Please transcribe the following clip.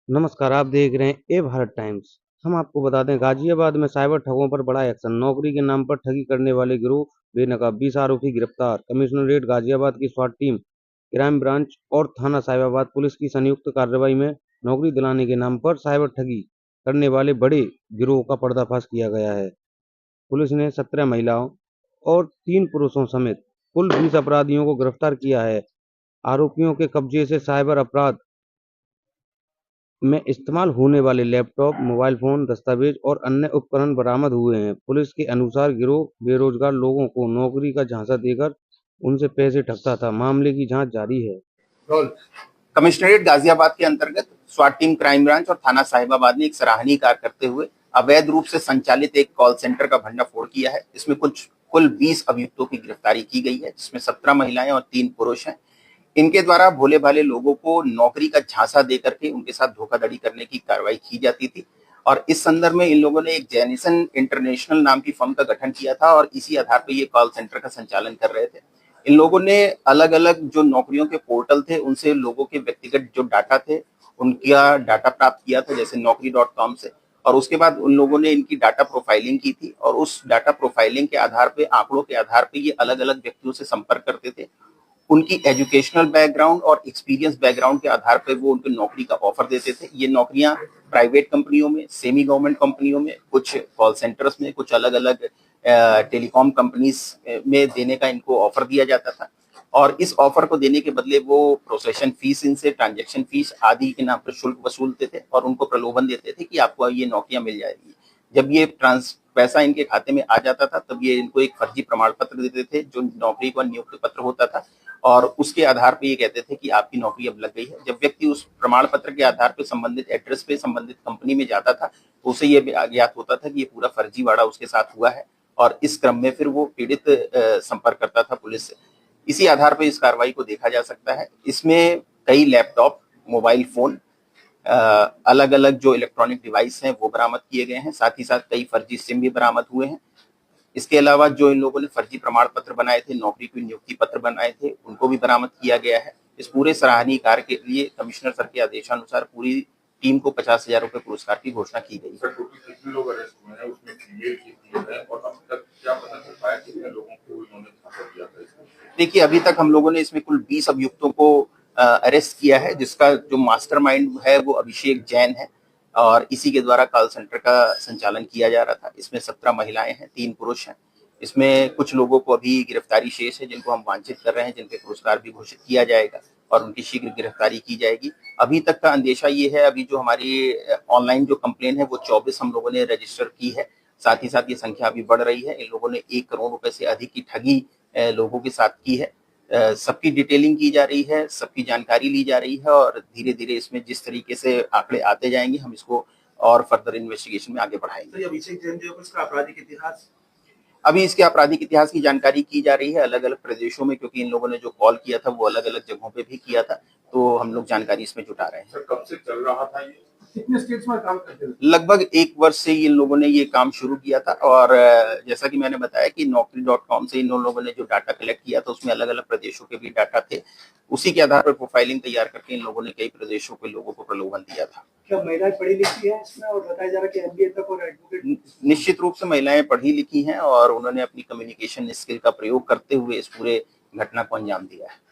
नमस्कार, आप देख रहे हैं ए भारत टाइम्स। हम आपको बता दें, गाजियाबाद में साइबर ठगों पर बड़ा एक्शन। नौकरी के नाम पर ठगी करने वाले गिरोह बेनकाब, 20 आरोपी गिरफ्तार। कमिश्नरेट गाजियाबाद की स्वाट टीम, क्राइम ब्रांच और थाना साहिबाबाद पुलिस की संयुक्त कार्रवाई में नौकरी दिलाने के नाम पर साइबर ठगी करने वाले बड़े गिरोह का पर्दाफाश किया गया है। पुलिस ने 17 महिलाओं और 3 पुरुषों समेत कुल 20 अपराधियों को गिरफ्तार किया है। आरोपियों के कब्जे से साइबर अपराध में इस्तेमाल होने वाले लैपटॉप, मोबाइल फोन, दस्तावेज और अन्य उपकरण बरामद हुए हैं। पुलिस के अनुसार गिरोह बेरोजगार लोगों को नौकरी का झांसा देकर उनसे पैसे ठगता था। मामले की जांच जारी है। कमिश्नरेट गाजियाबाद के अंतर्गत स्वाट टीम, क्राइम ब्रांच और थाना साहिबाबाद ने एक सराहनीय कार्य करते हुए अवैध रूप से संचालित एक कॉल सेंटर का भंडाफोड़ किया है। इसमें कुल 20 अभियुक्तों की गिरफ्तारी की गई है, जिसमें 17 महिलाएं और 3 पुरुष हैं। इनके द्वारा भोले भाले लोगों को नौकरी का झांसा दे करके उनके साथ धोखाधड़ी करने की कार्रवाई की जाती थी। और इस संदर्भ में इन लोगों ने एक जेनिसन इंटरनेशनल नाम की फर्म का गठन किया था और इसी आधार पर ये कॉल सेंटर का संचालन कर रहे थे। इन लोगों ने अलग अलग जो नौकरियों के पोर्टल थे उनसे लोगों के व्यक्तिगत जो डाटा थे उनका डाटा प्राप्त किया था, जैसे नौकरी.com से। और उसके बाद उन लोगों ने इनकी डाटा प्रोफाइलिंग की थी और उस डाटा प्रोफाइलिंग के आधार पे, आंकड़ों के आधार पे ये अलग अलग व्यक्तियों से संपर्क करते थे। उनकी एजुकेशनल बैकग्राउंड और एक्सपीरियंस बैकग्राउंड के आधार पर वो उनको नौकरी का ऑफर देते थे। ये नौकरियां प्राइवेट कंपनियों में, सेमी गवर्नमेंट कंपनियों में, कुछ कॉल सेंटर्स में, कुछ अलग अलग टेलीकॉम कंपनीज में देने का इनको ऑफर दिया जाता था। और इस ऑफर को देने के बदले वो प्रोसेशन फीस, इनसे ट्रांजैक्शन फीस आदि के नाम पर शुल्क वसूलते थे और उनको प्रलोभन देते थे कि आपको ये नौकरियां मिल जाएगी। जब ये पैसा इनके खाते में आ जाता था तब ये इनको एक फर्जी प्रमाण पत्र देते थे, जो नौकरी का नियुक्ति पत्र होता था, और उसके आधार पर ये कहते थे कि आपकी नौकरी अब लग गई है। जब व्यक्ति उस प्रमाण पत्र के आधार पर संबंधित एड्रेस पे संबंधित कंपनी में जाता था तो उसे ये ज्ञात होता था कि ये पूरा फर्जीवाड़ा उसके साथ हुआ है और इस क्रम में फिर वो पीड़ित संपर्क करता था पुलिस से। इसी आधार पर इस कार्रवाई को देखा जा सकता है। इसमें कई लैपटॉप, मोबाइल फोन, अलग अलग जो इलेक्ट्रॉनिक डिवाइस हैं वो बरामद किए गए हैं। साथ ही साथ कई फर्जी सिम भी बरामद हुए हैं। इसके अलावा जो इन लोगों ने फर्जी प्रमाण पत्र बनाए थे, नौकरी के नियुक्ति पत्र बनाए थे, उनको भी बरामद किया गया है। इस पूरे सराहनीय कार्य के लिए कमिश्नर सर के आदेशानुसार पूरी टीम को 50,000 रुपए पुरस्कार की घोषणा की गई है। देखिए, अभी तक हम लोगों ने इसमें कुल 20 अभियुक्तों को अरेस्ट किया है, जिसका जो मास्टरमाइंड है वो अभिषेक जैन है और इसी के द्वारा कॉल सेंटर का संचालन किया जा रहा था। इसमें 17 महिलाएं हैं, 3 पुरुष हैं। इसमें कुछ लोगों को अभी गिरफ्तारी शेष है, जिनको हम वांछित कर रहे हैं, जिनके पुरस्कार भी घोषित किया जाएगा और उनकी शीघ्र गिरफ्तारी की जाएगी। अभी तक का अंदेशा ये है, अभी जो हमारी ऑनलाइन जो कंप्लेन है वो 24 हम लोगों ने रजिस्टर की है। साथ ही साथ ये संख्या अभी बढ़ रही है। इन लोगों ने 1 करोड़ रुपए से अधिक की ठगी लोगों के साथ की है। सबकी डिटेलिंग की जा रही है, सबकी जानकारी ली जा रही है और धीरे धीरे इसमें जिस तरीके से आंकड़े आते जाएंगे हम इसको और फर्दर इन्वेस्टिगेशन में आगे बढ़ाएंगे। तो अभिषेक जैन जो इसका आपराधिक इतिहास, अभी इसके आपराधिक इतिहास की जानकारी की जा रही है अलग अलग प्रदेशों में, क्योंकि इन लोगों ने जो कॉल किया था वो अलग अलग जगहों पे भी किया था, तो हम लोग जानकारी इसमें जुटा रहे हैं। सर, कब से चल रहा था ये? कितने स्टेट्स में काम करते थे? लगभग 1 वर्ष से इन लोगों ने ये काम शुरू किया था और जैसा कि मैंने बताया कि नौकरी.com से इन लोगों ने जो डाटा कलेक्ट किया था उसमें अलग अलग प्रदेशों के भी डाटा थे। उसी के आधार पर प्रोफाइलिंग तैयार करके इन लोगों ने कई प्रदेशों के लोगों को प्रलोभन दिया था। क्या महिलाएं पढ़ी लिखी है इसमें, और बताया जा रहा है कि एमबीए तक और एडवोकेट? निश्चित रूप से महिलाएं पढ़ी लिखी हैं और उन्होंने अपनी कम्युनिकेशन स्किल का प्रयोग करते हुए इस पूरे घटना को अंजाम दिया है।